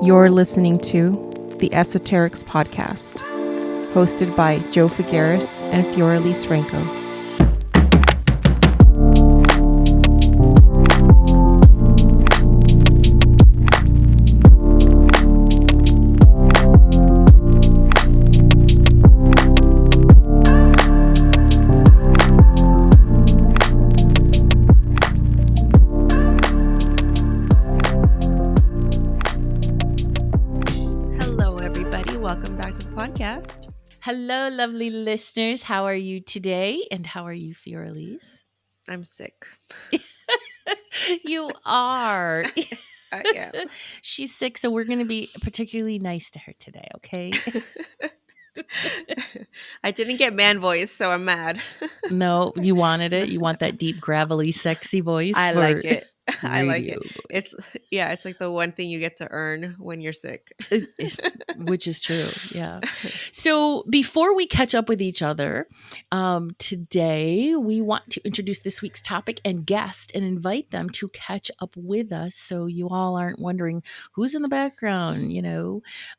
You're listening to the Esoterics Podcast, hosted by Joe Figueres and Fioraliz Franco. Hello, lovely listeners. How are you today? And how are you, Fioraliz? I'm sick. You are. I am. She's sick, so we're going to be particularly nice to her today, okay? I didn't get man voice, so I'm mad. No, you wanted it. You want that deep, gravelly, sexy voice. I for like it. I like radio it. It's like the one thing you get to earn when you're sick. Which is true. Yeah. So before we catch up with each other, today we want to introduce this week's topic and guest and invite them to catch up with us, so you all aren't wondering who's in the background.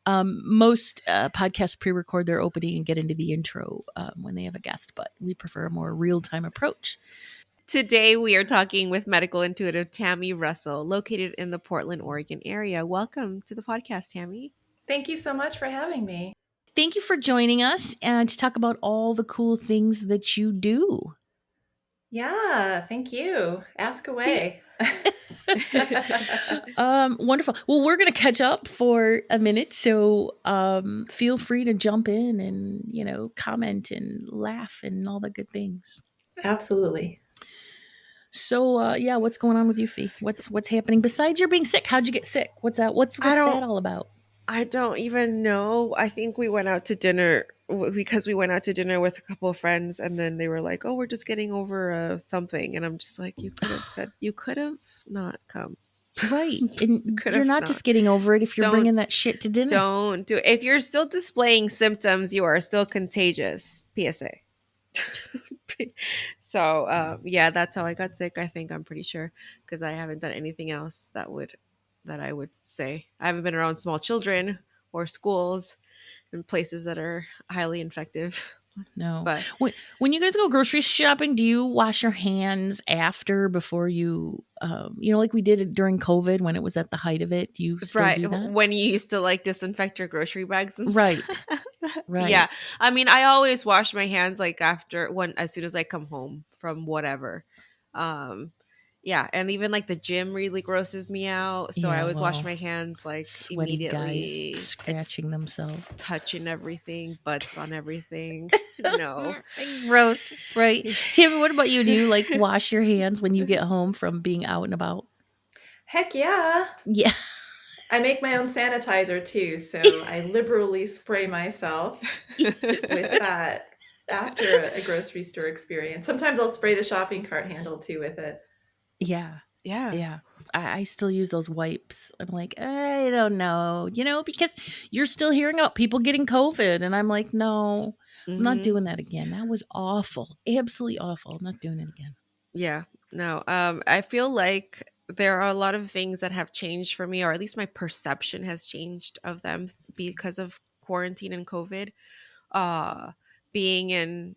Most podcasts pre-record their opening and get into the intro when they have a guest, but we prefer a more real-time approach. Today we are talking with Medical Intuitive Tammy Russell, located in the Portland, Oregon area. Welcome to the podcast, Tammy. Thank you so much for having me. Thank you for joining us and to talk about all the cool things that you do. Yeah, thank you. Ask away. Wonderful. Well, we're going to catch up for a minute, so feel free to jump in and comment and laugh and all the good things. Absolutely. So yeah, what's going on with you, Fee? What's happening besides your being sick? How'd you get sick? What's that? What's that all about? I don't even know. I think we went out to dinner because we went out to dinner with a couple of friends, and then they were like, "Oh, we're just getting over something," and I'm just like, "You could have not come." Right. And you're not just getting over it if you're bringing that shit to dinner. Don't do it. If you're still displaying symptoms, you are still contagious. PSA. So, yeah, that's how I got sick. I think I'm pretty sure because I haven't done anything else that I would say. I haven't been around small children or schools and places that are highly infective. No. But when you guys go grocery shopping, do you wash your hands before you, like we did it during COVID when it was at the height of it? Do you still do that? When you used to like disinfect your grocery bags and right. stuff. Right. Yeah. I mean, I always wash my hands like as soon as I come home from whatever. Yeah, and even like the gym really grosses me out, so I always wash my hands like sweaty immediately, guys scratching themselves, touching everything, butts on everything. No, gross, right? Tammy, what about you? Do you like wash your hands when you get home from being out and about? Heck yeah. Yeah. I make my own sanitizer too, so I liberally spray myself with that after a grocery store experience. Sometimes I'll spray the shopping cart handle too with it. Yeah. I still use those wipes. I'm like, I don't know, because you're still hearing about people getting COVID. And I'm like, no, I'm not doing that again. That was awful. Absolutely awful. I'm not doing it again. Yeah, no. I feel like there are a lot of things that have changed for me, or at least my perception has changed of them because of quarantine and COVID. Being in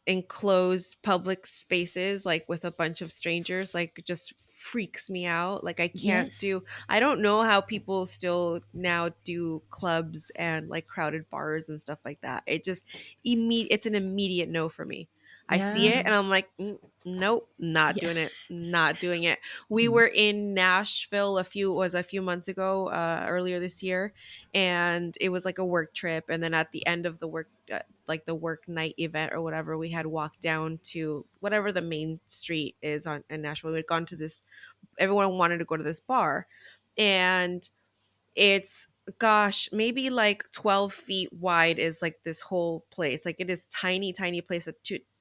enclosed public spaces like with a bunch of strangers like just freaks me out. Like I don't know how people still now do clubs and like crowded bars and stuff like that. It just it's an immediate no for me. I see it and I'm like, nope, not doing it. We were in Nashville a few months ago, earlier this year, and it was like a work trip, and then at the end of the work like the work night event or whatever, we had walked down to whatever the main street is in Nashville. We had gone to this, everyone wanted to go to this bar, and it's, gosh, maybe like 12 feet wide is like this whole place. Like it is tiny place, a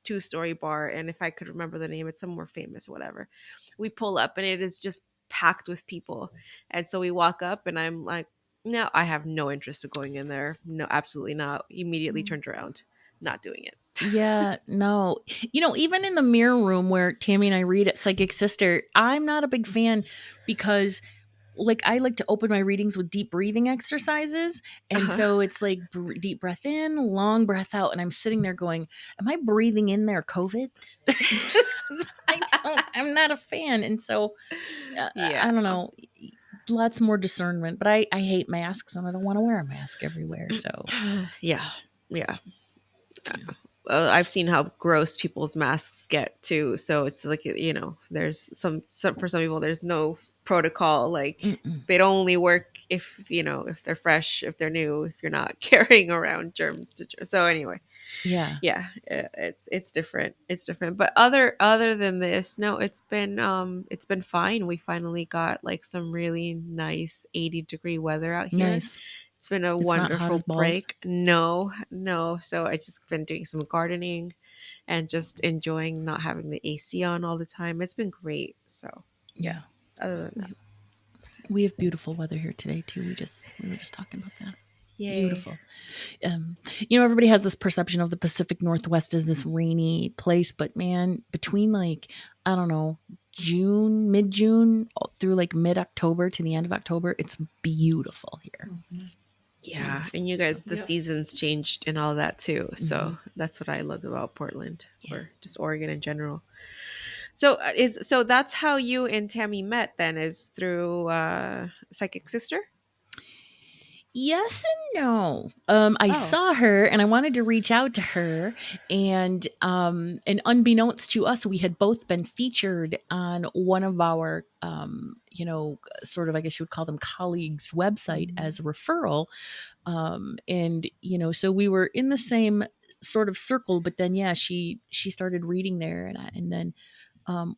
two-story bar, and if I could remember the name, it's somewhere famous or whatever. We pull up and it is just packed with people, and so we walk up and I'm like, no, I have no interest of going in there. No, absolutely not. Immediately turned around. not doing it. Yeah, no. Even in the mirror room where Tammy and I read at Psychic Sister, I'm not a big fan because I like to open my readings with deep breathing exercises. And so it's like deep breath in, long breath out. And I'm sitting there going, am I breathing in there COVID? I'm not a fan. And so I don't know, lots more discernment, but I hate masks and I don't want to wear a mask everywhere. So Yeah. I've seen how gross people's masks get too. So it's like, there's some for some people, there's no protocol. Like they'd only work if they're fresh, if they're new, if you're not carrying around germs. So anyway, yeah, it's different. It's different. But other than this, no, it's been fine. We finally got like some really nice 80-degree weather out here. nice. It's been a It's not hot wonderful as balls. break. No. So I just been doing some gardening and just enjoying not having the AC on all the time. It's been great. So Yeah. other than that, We have beautiful weather here today too. We were just talking about that. yay. Beautiful. Everybody has this perception of the Pacific Northwest as this rainy place, but man, between like, I don't know, mid-June through like mid-October to the end of October, it's beautiful here. Yeah, Beautiful. and you guys, the So, seasons changed and all that too. So that's what I love about Portland or just Oregon in general. So that's how you and Tammy met then, is through Psychic Sister? yes and no. I saw her and I wanted to reach out to her, and unbeknownst to us, we had both been featured on one of our sort of, I guess you would call them, colleagues' website as a referral. So we were in the same sort of circle, but then she started reading there, and then and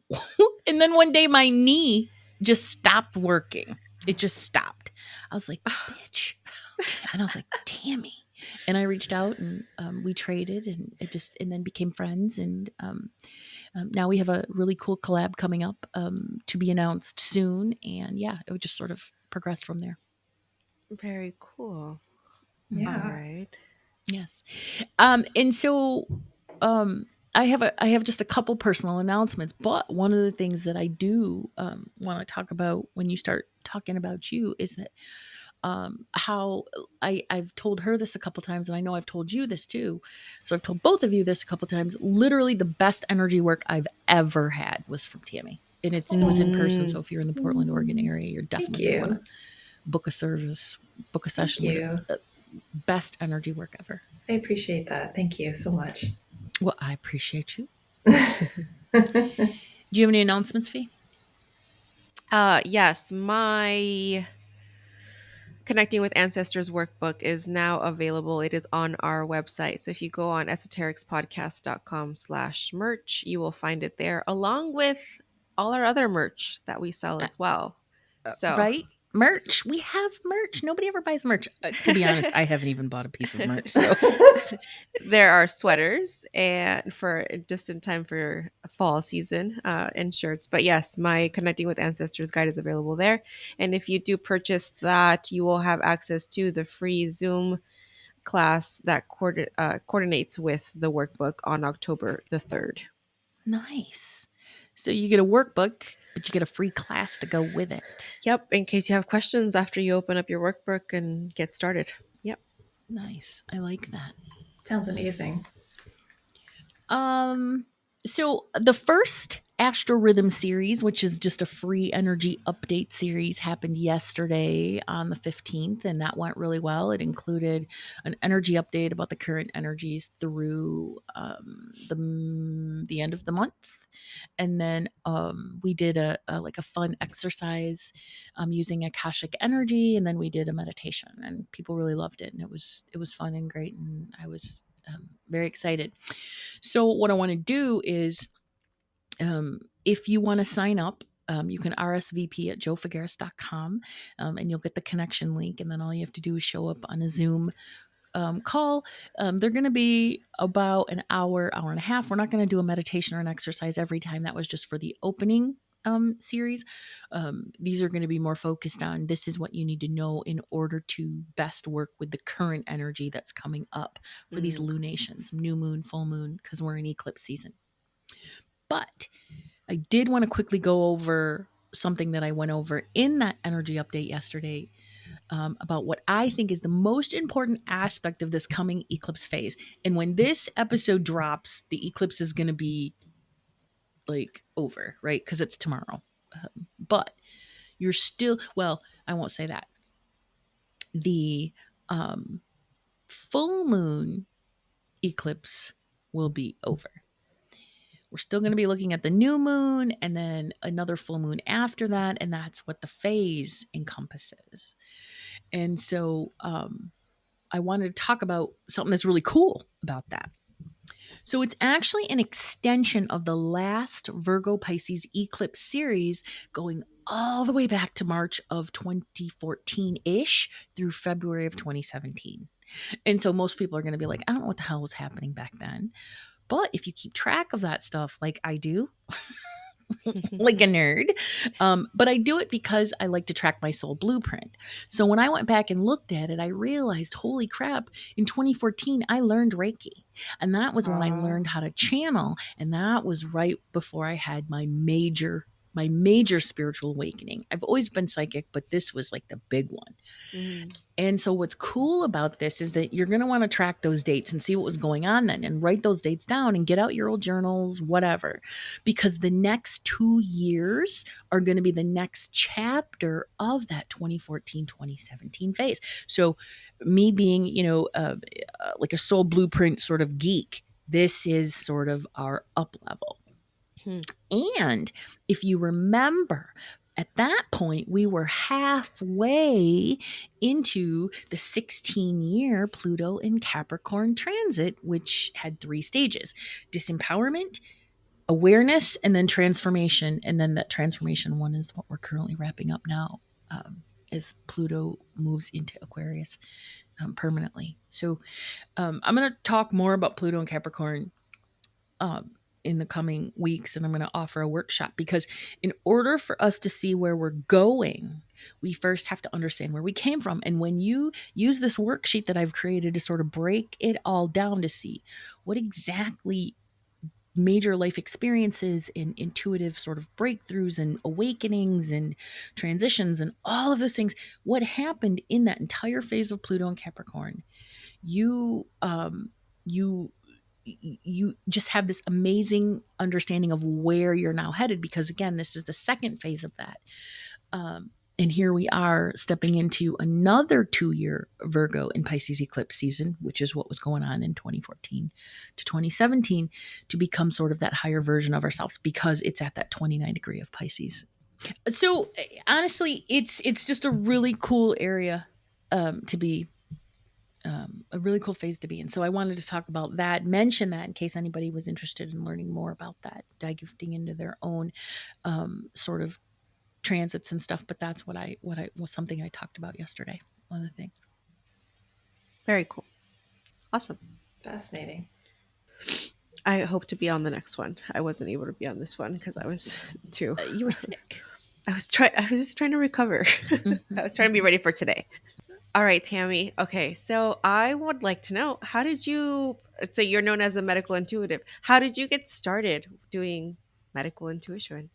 then one day my knee just stopped working. It just stopped. I was like, bitch. And I was like, Tammy. And I reached out and we traded, and and then became friends. And now we have a really cool collab coming up to be announced soon. And it would just sort of progress from there. Very cool. Yeah. All right. Yes. And so I have just a couple personal announcements, but one of the things that I do want to talk about when you start talking about you is that how I've told her this a couple times, and I know I've told you this too. So I've told both of you this a couple times. Literally, the best energy work I've ever had was from Tammy, and it was in person. So if you're in the Portland, Oregon area, you're definitely going to want to book a service, book a session. Thank you. Best energy work ever. I appreciate that. Thank you so much. Well, I appreciate you. Do you have any announcements, Fee? Yes, my Connecting with Ancestors workbook is now available. It is on our website. So if you go on esotericspodcast.com/merch, you will find it there, along with all our other merch that we sell as well. So Right? Merch. We have merch. Nobody ever buys merch. To be honest, I haven't even bought a piece of merch. So there are sweaters and for just in time for fall season, and shirts. But yes, my Connecting with Ancestors guide is available there. And if you do purchase that, you will have access to the free Zoom class that coordinates with the workbook on October the 3rd. nice. So you get a workbook, but you get a free class to go with it. Yep. In case you have questions after you open up your workbook and get started. Yep. Nice. I like that. Sounds amazing. So the first Astro Rhythm series, which is just a free energy update series, happened yesterday on the 15th, and that went really well. It included an energy update about the current energies through the end of the month. And then we did a fun exercise using Akashic energy, and then we did a meditation, and people really loved it, and it was fun and great, and I was very excited. So what I want to do is, if you want to sign up, you can RSVP at joefigueras.com, and you'll get the connection link, and then all you have to do is show up on a Zoom call. They're going to be about an hour and a half. We're not going to do a meditation or an exercise every time. That was just for the opening series. These are going to be more focused on this is what you need to know in order to best work with the current energy that's coming up for these lunations, new moon, full moon, because we're in eclipse season. But I did want to quickly go over something that I went over in that energy update yesterday, about what I think is the most important aspect of this coming eclipse phase. And when this episode drops, the eclipse is going to be like over, right? Because it's tomorrow. But you're still, well, I won't say that. The full moon eclipse will be over. We're still going to be looking at the new moon and then another full moon after that. And that's what the phase encompasses. And so I wanted to talk about something that's really cool about that. So it's actually an extension of the last Virgo Pisces eclipse series, going all the way back to March of 2014-ish through February of 2017. And so most people are going to be like, I don't know what the hell was happening back then. But if you keep track of that stuff like I do, like a nerd. But I do it because I like to track my soul blueprint. So when I went back and looked at it, I realized, holy crap, in 2014, I learned Reiki. And that was when I learned how to channel. And that was right before I had my major spiritual awakening. I've always been psychic, but this was like the big one. And so what's cool about this is that you're going to want to track those dates and see what was going on then and write those dates down and get out your old journals, whatever, because the next 2 years are going to be the next chapter of that 2014-2017 phase. So me being, like a soul blueprint sort of geek, this is sort of our up level. And if you remember, at that point, we were halfway into the 16-year Pluto in Capricorn transit, which had 3 stages: disempowerment, awareness, and then transformation. And then that transformation one is what we're currently wrapping up now, as Pluto moves into Aquarius permanently. So I'm going to talk more about Pluto and Capricorn in the coming weeks, and I'm going to offer a workshop, because in order for us to see where we're going, we first have to understand where we came from. And when you use this worksheet that I've created to sort of break it all down to see what exactly major life experiences and intuitive sort of breakthroughs and awakenings and transitions and all of those things, what happened in that entire phase of Pluto and Capricorn, you just have this amazing understanding of where you're now headed, because again, this is the second phase of that. And here we are stepping into another 2-year Virgo and Pisces eclipse season, which is what was going on in 2014 to 2017, to become sort of that higher version of ourselves, because it's at that 29 degree of Pisces. So honestly, it's just a really cool area to be, a really cool phase to be in. So I wanted to talk about that, mention that in case anybody was interested in learning more about that, diving into their own sort of transits and stuff. But that's what I was something I talked about yesterday. Another thing. Very cool. Awesome. Fascinating. I hope to be on the next one. I wasn't able to be on this one because I was too. You were sick. I was just trying to recover. I was trying to be ready for today. All right, Tammy. Okay, so I would like to know, how did you? So you're known as a medical intuitive. How did you get started doing medical intuition?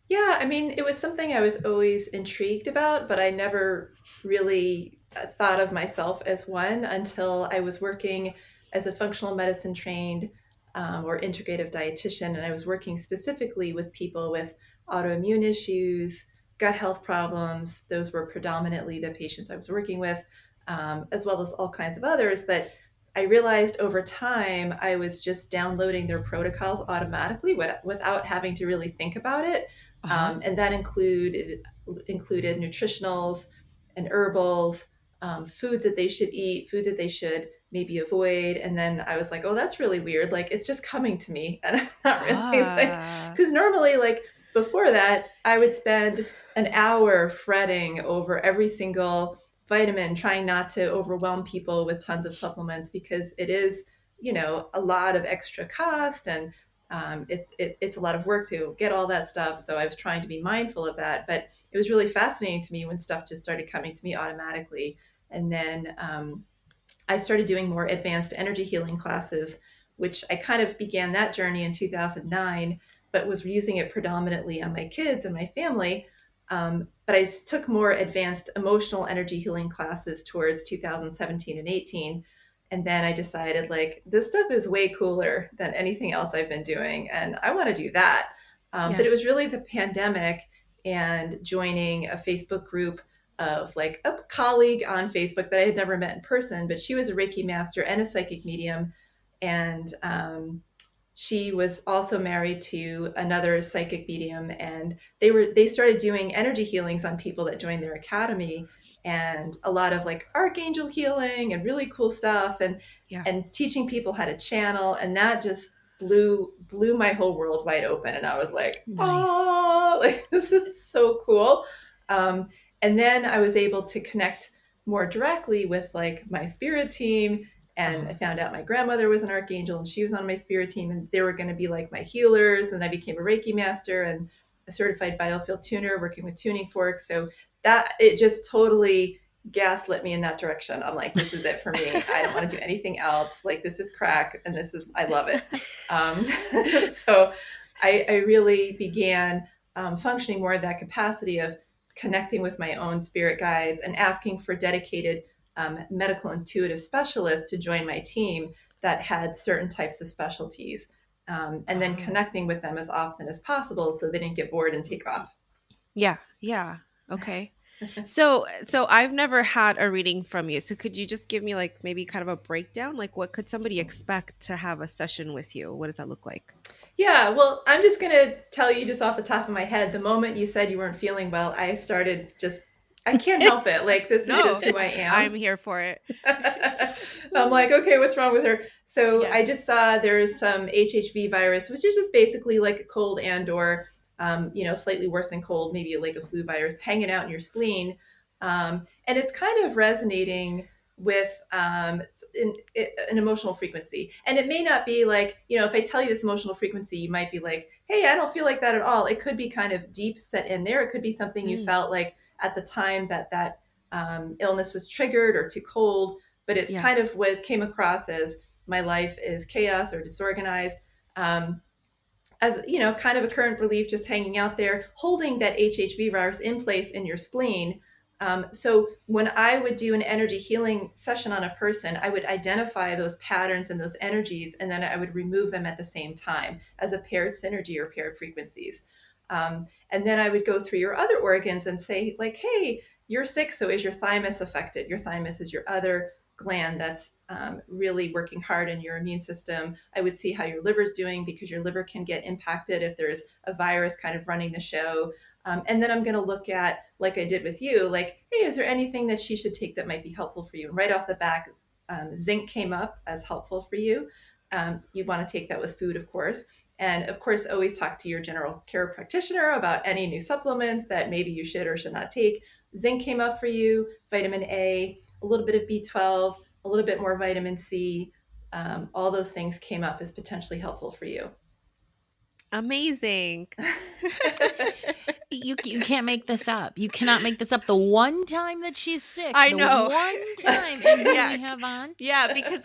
Yeah, I mean, it was something I was always intrigued about, but I never really thought of myself as one until I was working as a functional medicine trained or integrative dietitian. And I was working specifically with people with autoimmune issues, gut health problems. Those were predominantly the patients I was working with, as well as all kinds of others. But I realized over time I was just downloading their protocols automatically without having to really think about it. And that included nutritionals and herbals, foods that they should eat, foods that they should maybe avoid. And then I was like, oh, that's really weird. Like, it's just coming to me. And I'm not really because normally, like before that, I would spend an hour fretting over every single vitamin, trying not to overwhelm people with tons of supplements, because it is, a lot of extra cost and It's a lot of work to get all that stuff. So I was trying to be mindful of that. But it was really fascinating to me when stuff just started coming to me automatically. And then I started doing more advanced energy healing classes, which I kind of began that journey in 2009, but was using it predominantly on my kids and my family. But I took more advanced emotional energy healing classes towards 2017 and 18. And then I decided, like, this stuff is way cooler than anything else I've been doing. And I want to do that. But it was really the pandemic and joining a Facebook group of like a colleague on Facebook that I had never met in person, but she was a Reiki master and a psychic medium. And she was also married to another psychic medium, and they started doing energy healings on people that joined their academy, and a lot of like archangel healing and really cool stuff, and teaching people how to channel, and that just blew my whole world wide open. And I was like, oh, like, this is so cool. And then I was able to connect more directly with like my spirit team. And I found out my grandmother was an archangel and she was on my spirit team, and they were going to be like my healers. And I became a Reiki master and a certified biofield tuner working with tuning forks. So that, it just totally gaslit me in that direction. I'm like, this is it for me. I don't want to do anything else. Like, this is crack. And I love it. So I really began functioning more in that capacity of connecting with my own spirit guides and asking for dedicated medical intuitive specialists to join my team that had certain types of specialties, and then connecting with them as often as possible so they didn't get bored and take off. Yeah. Okay. So I've never had a reading from you. So could you just give me like maybe kind of a breakdown? Like, what could somebody expect to have a session with you? What does that look like? Yeah, well, I'm just going to tell you just off the top of my head, the moment you said you weren't feeling well, I started just, I can't help it. Like, this is just who I am. I'm here for it. I'm like, okay, what's wrong with her? So I just saw there's some HHV virus, which is just basically like a cold and/or, slightly worse than cold, maybe like a flu virus hanging out in your spleen. And it's kind of resonating with an emotional frequency. And it may not be like, if I tell you this emotional frequency, you might be like, hey, I don't feel like that at all. It could be kind of deep set in there. It could be something you felt like at the time that illness was triggered or too cold, but it kind of came across as my life is chaos or disorganized. As kind of a current relief, just hanging out there, holding that HHV virus in place in your spleen. So when I would do an energy healing session on a person, I would identify those patterns and those energies, and then I would remove them at the same time as a paired synergy or paired frequencies. And then I would go through your other organs and say, like, hey, you're sick, so is your thymus affected? Your thymus is your other gland that's really working hard in your immune system. I would see how your liver's doing, because your liver can get impacted if there's a virus kind of running the show. And then I'm going to look at, like I did with you, like, hey, is there anything that she should take that might be helpful for you? And right off the bat, zinc came up as helpful for you. You want to take that with food, of course. And of course, always talk to your general care practitioner about any new supplements that maybe you should or should not take. Zinc came up for you, vitamin A, a little bit of B12, a little bit more vitamin C. All those things came up as potentially helpful for you. Amazing. You can't make this up. You cannot make this up. The one time that she's sick, I know. One time, and who we have on. Yeah, because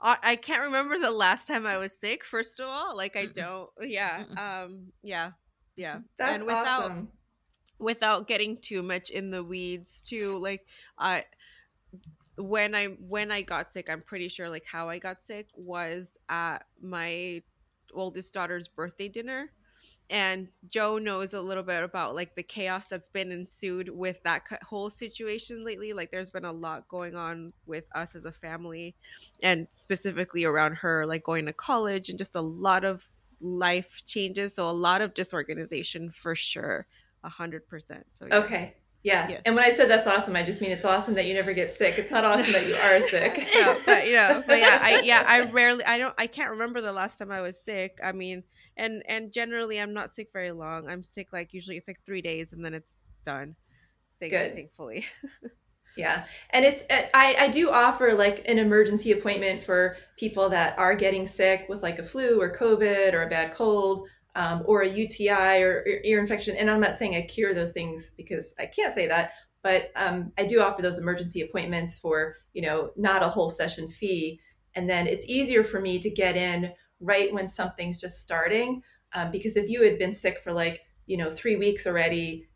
I can't remember the last time I was sick. First of all, like, I don't. Yeah. Yeah. That's and awesome. Without getting too much in the weeds, too, like, when I got sick, I'm pretty sure like how I got sick was at my oldest daughter's birthday dinner. And Joe knows a little bit about like the chaos that's been ensued with that whole situation lately. Like, there's been a lot going on with us as a family, and specifically around her, like going to college and just a lot of life changes. So a lot of disorganization for sure. 100%. So okay. Yeah. Yes. And when I said that's awesome, I just mean it's awesome that you never get sick. It's not awesome that you are sick. No, I can't remember the last time I was sick. I mean, and generally I'm not sick very long. I'm sick like usually it's like 3 days and then it's done. Good. Thankfully. Yeah. And I do offer like an emergency appointment for people that are getting sick with like a flu or COVID or a bad cold, or a UTI or ear infection. And I'm not saying I cure those things because I can't say that, but I do offer those emergency appointments for, not a whole session fee. And then it's easier for me to get in right when something's just starting. Because if you had been sick for like, 3 weeks already,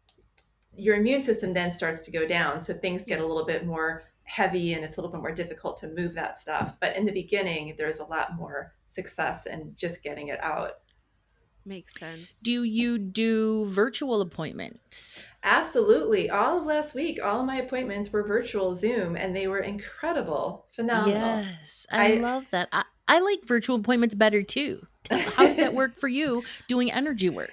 your immune system then starts to go down. So things get a little bit more heavy and it's a little bit more difficult to move that stuff. But in the beginning, there's a lot more success in just getting it out. Makes sense. Do you do virtual appointments? Absolutely. All of last week, all of my appointments were virtual Zoom and they were incredible, phenomenal. Yes, I love that. I like virtual appointments better too. How does that work for you doing energy work?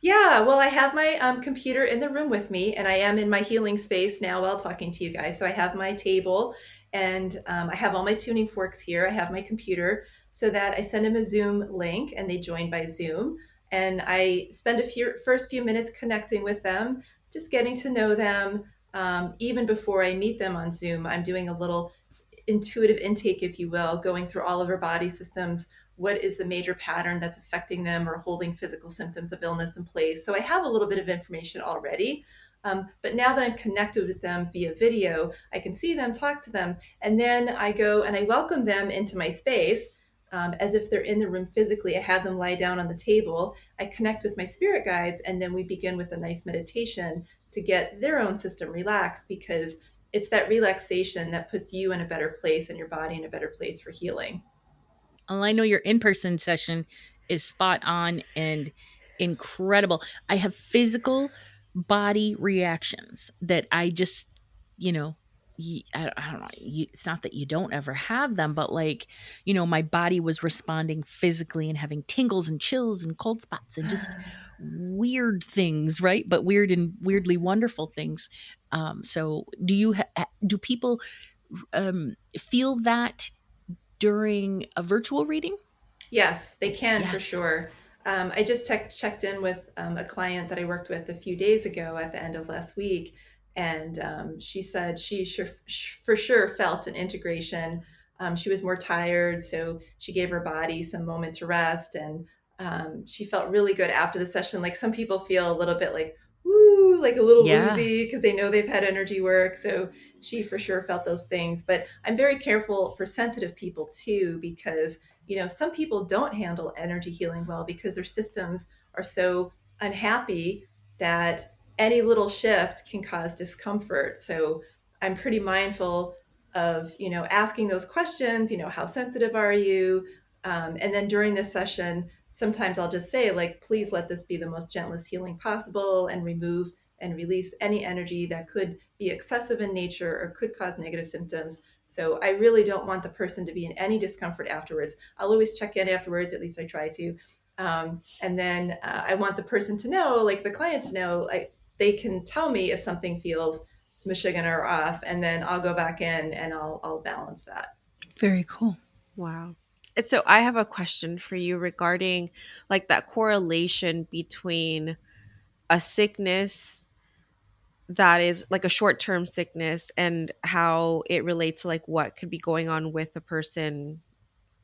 Yeah, well, I have my computer in the room with me, and I am in my healing space now while talking to you guys. So I have my table, and I have all my tuning forks here. I have my computer so that I send them a Zoom link, and they join by Zoom. And I spend first few minutes connecting with them, just getting to know them. Even before I meet them on Zoom, I'm doing a little intuitive intake, if you will, going through all of our body systems. What is the major pattern that's affecting them or holding physical symptoms of illness in place? So I have a little bit of information already. But now that I'm connected with them via video, I can see them, talk to them, and then I go and I welcome them into my space, as if they're in the room physically. I have them lie down on the table. I connect with my spirit guides, and then we begin with a nice meditation to get their own system relaxed, because it's that relaxation that puts you in a better place and your body in a better place for healing. Well, I know your in-person session is spot on and incredible. I have physical body reactions that I just, I don't know. It's not that you don't ever have them, but like, my body was responding physically and having tingles and chills and cold spots and just weird things, right? But weird and weirdly wonderful things. So do people feel that during a virtual reading? Yes, they can for Yes. sure. I just checked in with a client that I worked with a few days ago at the end of last week, and she said she for sure felt an integration. She was more tired, so she gave her body some moment to rest, and she felt really good after the session. Like some people feel a little bit like, woo, like a little Yeah. woozy because they know they've had energy work. So she for sure felt those things. But I'm very careful for sensitive people too, because some people don't handle energy healing well because their systems are so unhappy that any little shift can cause discomfort. So I'm pretty mindful of, asking those questions, how sensitive are you? And then during this session, sometimes I'll just say, like, please let this be the most gentlest healing possible, and remove and release any energy that could be excessive in nature or could cause negative symptoms. So I really don't want the person to be in any discomfort afterwards. I'll always check in afterwards, at least I try to. And then I want the person to know, like the client to know, like they can tell me if something feels Michigan or off, and then I'll go back in and I'll balance that. Very cool. Wow. So I have a question for you regarding like that correlation between a sickness that is like a short-term sickness and how it relates to like what could be going on with a person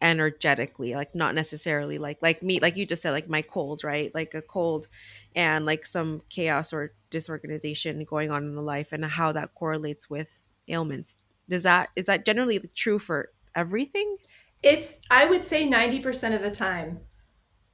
energetically, like not necessarily like me, like you just said, like my cold, right? Like a cold and like some chaos or disorganization going on in the life, and how that correlates with ailments. Is that generally true for everything? I would say 90% of the time,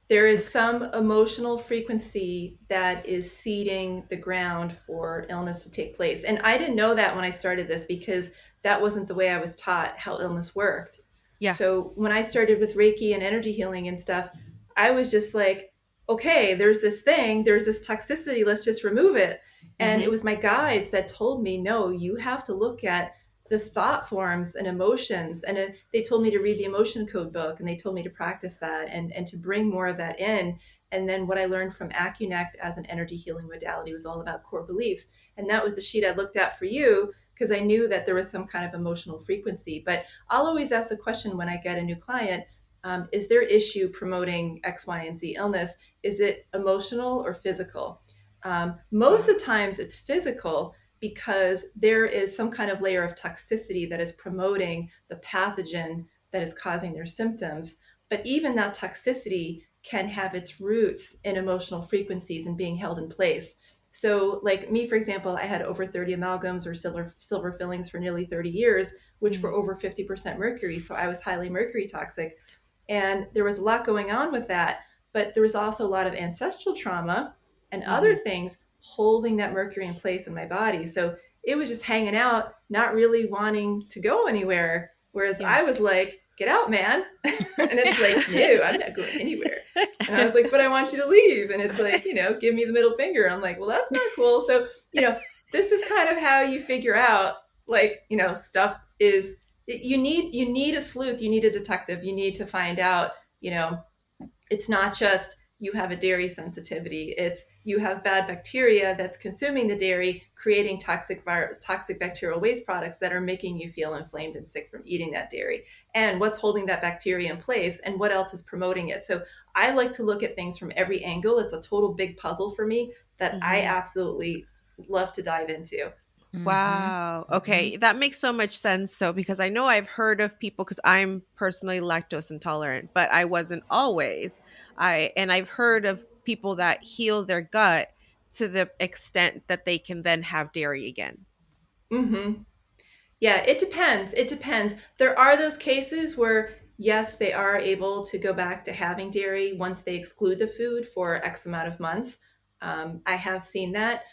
there is Okay. some emotional frequency that is seeding the ground for illness to take place. And I didn't know that when I started this, because that wasn't the way I was taught how illness worked. Yeah. So when I started with Reiki and energy healing and stuff, I was just like, okay, there's this thing, there's this toxicity, let's just remove it. And Mm-hmm. it was my guides that told me, no, you have to look at the thought forms and emotions. And they told me to read the emotion code book, and they told me to practice that and to bring more of that in. And then what I learned from Acunect as an energy healing modality was all about core beliefs. And that was the sheet I looked at for you, because I knew that there was some kind of emotional frequency. But I'll always ask the question when I get a new client, is their issue promoting X, Y, and Z illness? Is it emotional or physical? Most of the times it's physical, because there is some kind of layer of toxicity that is promoting the pathogen that is causing their symptoms. But even that toxicity can have its roots in emotional frequencies and being held in place. So like me, for example, I had over 30 amalgams or silver fillings for nearly 30 years, which were over 50% mercury. So I was highly mercury toxic. And there was a lot going on with that. But there was also a lot of ancestral trauma and other things holding that mercury in place in my body. So it was just hanging out, not really wanting to go anywhere. Whereas I was like, get out, man. And it's like, no, I'm not going anywhere. And I was like, but I want you to leave. And it's like, give me the middle finger. I'm like, well, that's not cool. So, this is kind of how you figure out, like, stuff is, you need a sleuth, you need a detective, you need to find out, it's not just you have a dairy sensitivity. It's you have bad bacteria that's consuming the dairy, creating toxic bacterial waste products that are making you feel inflamed and sick from eating that dairy. And what's holding that bacteria in place and what else is promoting it? So I like to look at things from every angle. It's a total big puzzle for me that I absolutely love to dive into. Wow. Okay. That makes so much sense. So, because I know I've heard of people, because I'm personally lactose intolerant, but I wasn't always. I've heard of people that heal their gut to the extent that they can then have dairy again. Mm-hmm. Yeah, it depends. It depends. There are those cases where, yes, they are able to go back to having dairy once they exclude the food for X amount of months. I have seen that.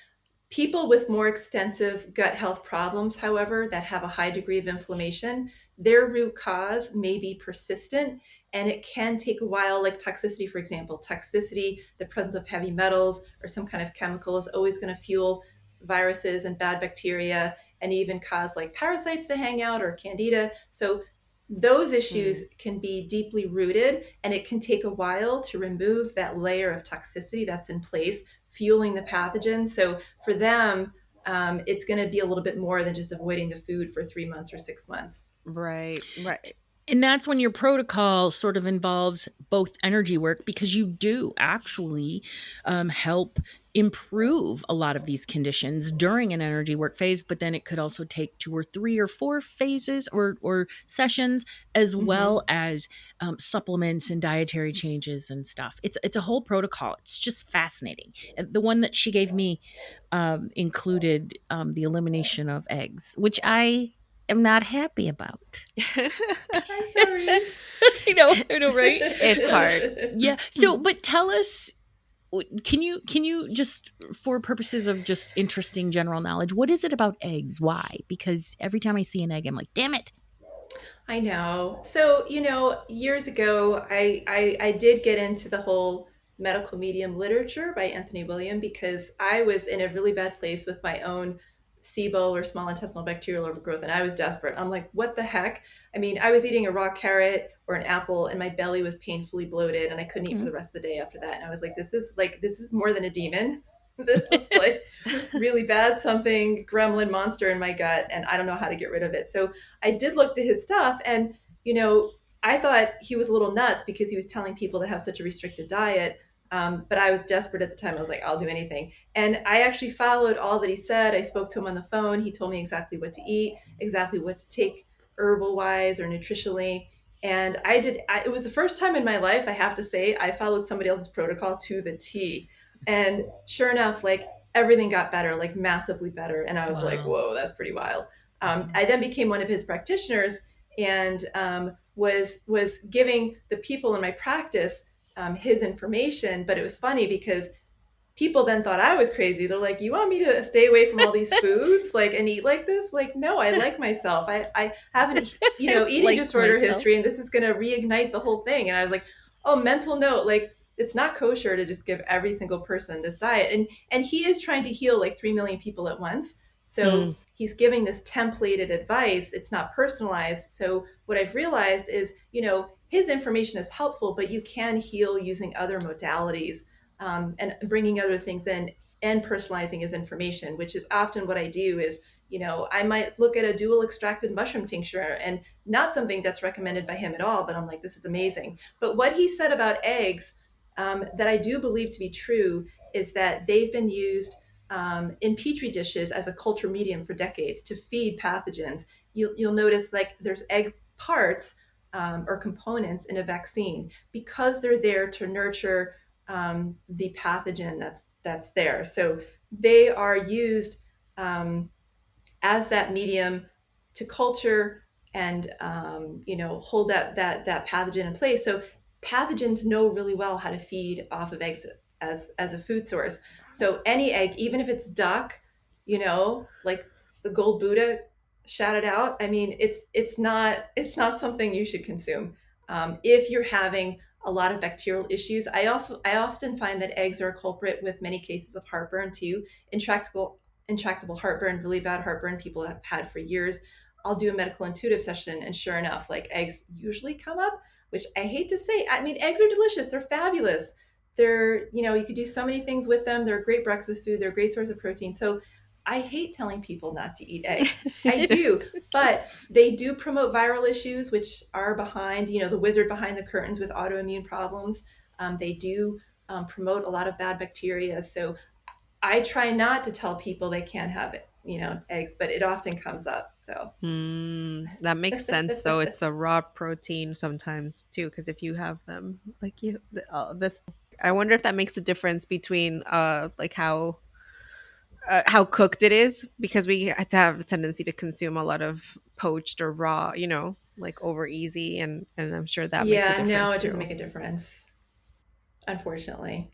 People with more extensive gut health problems, however, that have a high degree of inflammation, their root cause may be persistent and it can take a while, like toxicity, for example. Toxicity, the presence of heavy metals or some kind of chemical is always going to fuel viruses and bad bacteria and even cause like parasites to hang out or candida. So those issues can be deeply rooted and it can take a while to remove that layer of toxicity that's in place, fueling the pathogen. So for them, it's going to be a little bit more than just avoiding the food for 3 months or 6 months. Right. And that's when your protocol sort of involves both energy work, because you do actually help improve a lot of these conditions during an energy work phase, but then it could also take 2 or 3 or 4 phases or sessions, as well as supplements and dietary changes and stuff. It's a whole protocol. It's just fascinating. The one that she gave me included the elimination of eggs, which I am not happy about. I'm sorry. I know, right? It's hard. Yeah. So, but tell us, can you just, for purposes of just interesting general knowledge, what is it about eggs? Why? Because every time I see an egg, I'm like, damn it. I know. So, years ago, I did get into the whole medical medium literature by Anthony William because I was in a really bad place with my own SIBO or small intestinal bacterial overgrowth, and I was desperate. I'm like, what the heck? I mean, I was eating a raw carrot or an apple and my belly was painfully bloated and I couldn't eat for the rest of the day after that. And I was like, this is more than a demon. This is like really bad, something gremlin monster in my gut, and I don't know how to get rid of it. So I did look to his stuff, and I thought he was a little nuts because he was telling people to have such a restricted diet. But I was desperate at the time. I was like, I'll do anything. And I actually followed all that he said. I spoke to him on the phone. He told me exactly what to eat, exactly what to take herbal wise or nutritionally. And it was the first time in my life, I have to say, I followed somebody else's protocol to the T. And sure enough, like everything got better, like massively better. And I was like, whoa, that's pretty wild. I then became one of his practitioners and was giving the people in my practice his information. But it was funny because people then thought I was crazy. They're like, you want me to stay away from all these foods, like, and eat like this? Like, no, I like myself. I have an, eating disorder history, and this is going to reignite the whole thing. And I was like, oh, mental note, like, it's not kosher to just give every single person this diet. And he is trying to heal like 3 million people at once. So he's giving this templated advice. It's not personalized. So what I've realized is, his information is helpful, but you can heal using other modalities. And bringing other things in and personalizing his information, which is often what I do is, I might look at a dual extracted mushroom tincture and not something that's recommended by him at all, but I'm like, this is amazing. But what he said about eggs that I do believe to be true is that they've been used in petri dishes as a culture medium for decades to feed pathogens, you'll notice like there's egg parts or components in a vaccine because they're there to nurture the pathogen that's there. So they are used as that medium to culture and hold that pathogen in place. So pathogens know really well how to feed off of eggs as a food source. So any egg, even if it's duck, like the gold Buddha shouted out. I mean, it's not something you should consume if you're having a lot of bacterial issues. I often find that eggs are a culprit with many cases of heartburn too, intractable heartburn, really bad heartburn people have had for years. I'll do a medical intuitive session, and sure enough, like eggs usually come up, which I hate to say. I mean, eggs are delicious. They're fabulous. They're, you could do so many things with them. They're a great breakfast food. They're a great source of protein. So I hate telling people not to eat eggs. I do, but they do promote viral issues, which are behind, the wizard behind the curtains with autoimmune problems. They do promote a lot of bad bacteria. So I try not to tell people they can't have it, eggs, but it often comes up. So that makes sense, though. It's the raw protein sometimes too, because if you have them, like this, I wonder if that makes a difference between like how cooked it is, because we have a tendency to consume a lot of poached or raw, like over easy, and I'm sure that makes a difference. No, it too. doesn't make a difference, unfortunately.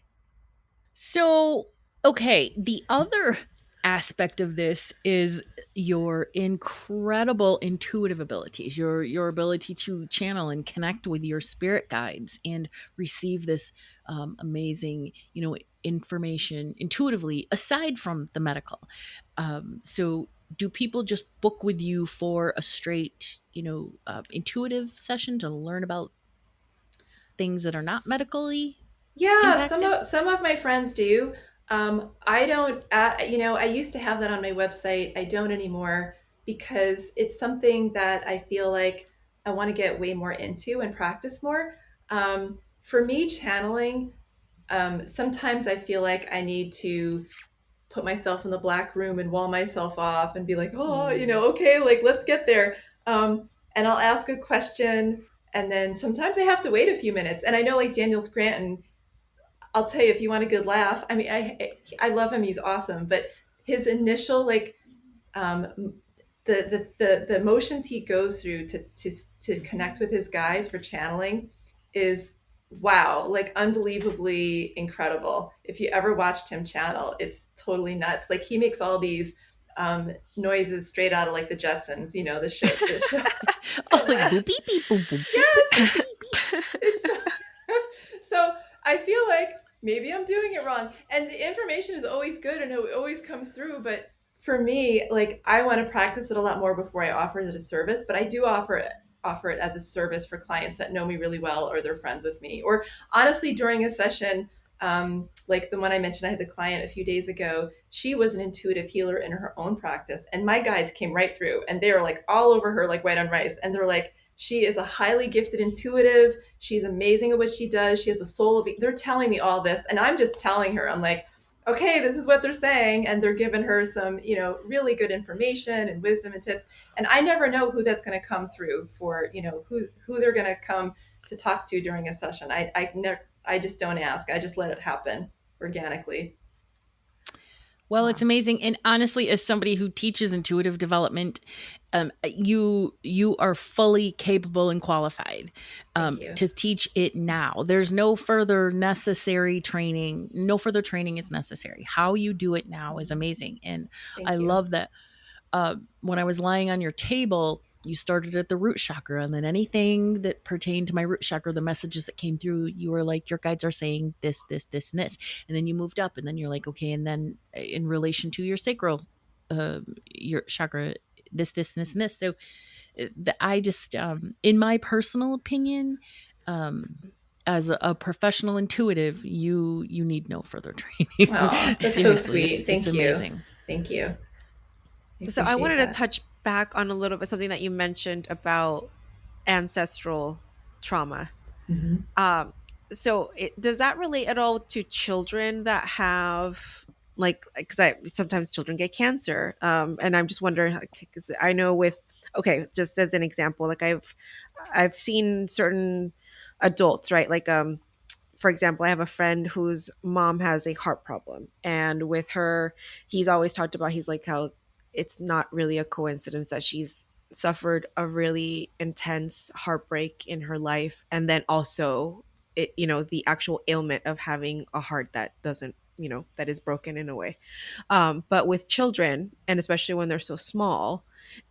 So, okay, the other aspect of this is your incredible intuitive abilities, your ability to channel and connect with your spirit guides and receive this amazing, information intuitively, aside from the medical. So do people just book with you for a straight, intuitive session to learn about things that are not medically Yeah, impacted? some of my friends do. I don't, I used to have that on my website. I don't anymore because it's something that I feel like I want to get way more into and practice more. For me, channeling, sometimes I feel like I need to put myself in the black room and wall myself off and be like, oh, okay, like let's get there. And I'll ask a question, and then sometimes I have to wait a few minutes. And I know like Daniel Scranton, I'll tell you, if you want a good laugh, I mean, I love him. He's awesome. But his initial um, the emotions he goes through to connect with his guys for channeling is wow, like unbelievably incredible. If you ever watched him channel, it's totally nuts. Like he makes all these noises straight out of like the Jetsons, the show. Oh, like boop beep beep boop boop. Yes. So I feel like maybe I'm doing it wrong. And the information is always good and it always comes through. But for me, like I want to practice it a lot more before I offer it as a service. But I do offer it as a service for clients that know me really well or they're friends with me. Or honestly, during a session, like the one I mentioned, I had the client a few days ago. She was an intuitive healer in her own practice. And my guides came right through and they were like all over her like white on rice. And they're like, she is a highly gifted intuitive. She's amazing at what she does. She has a soul of, they're telling me all this. And I'm just telling her, I'm like, okay, this is what they're saying. And they're giving her some, really good information and wisdom and tips. And I never know who that's going to come through for, who they're going to come to talk to during a session. I just don't ask. I just let it happen organically. Well, it's amazing. And honestly, as somebody who teaches intuitive development, you are fully capable and qualified to teach it now. There's no further necessary training. No further training is necessary. How you do it now is amazing. And I love that when I was lying on your table, you started at the root chakra, and then anything that pertained to my root chakra, the messages that came through, you were like, your guides are saying this, this, this, and this. And then you moved up, and then you're like, okay. And then in relation to your sacral, your chakra, this, this, and this, and this. So I just, in my personal opinion, as a professional intuitive, you need no further training. Oh, that's so sweet. Thank you. Amazing. Thank you. So I wanted to touch back on a little bit something that you mentioned about ancestral trauma. Mm-hmm. So does that relate at all to children that have like because I sometimes children get cancer, and I'm just wondering because I know with okay, just as an example, like I've seen certain adults, right, like for example, I have a friend whose mom has a heart problem, and with her, he's always talked about, he's like how it's not really a coincidence that she's suffered a really intense heartbreak in her life, and then also it, the actual ailment of having a heart that doesn't, that is broken in a way. But with children, and especially when they're so small,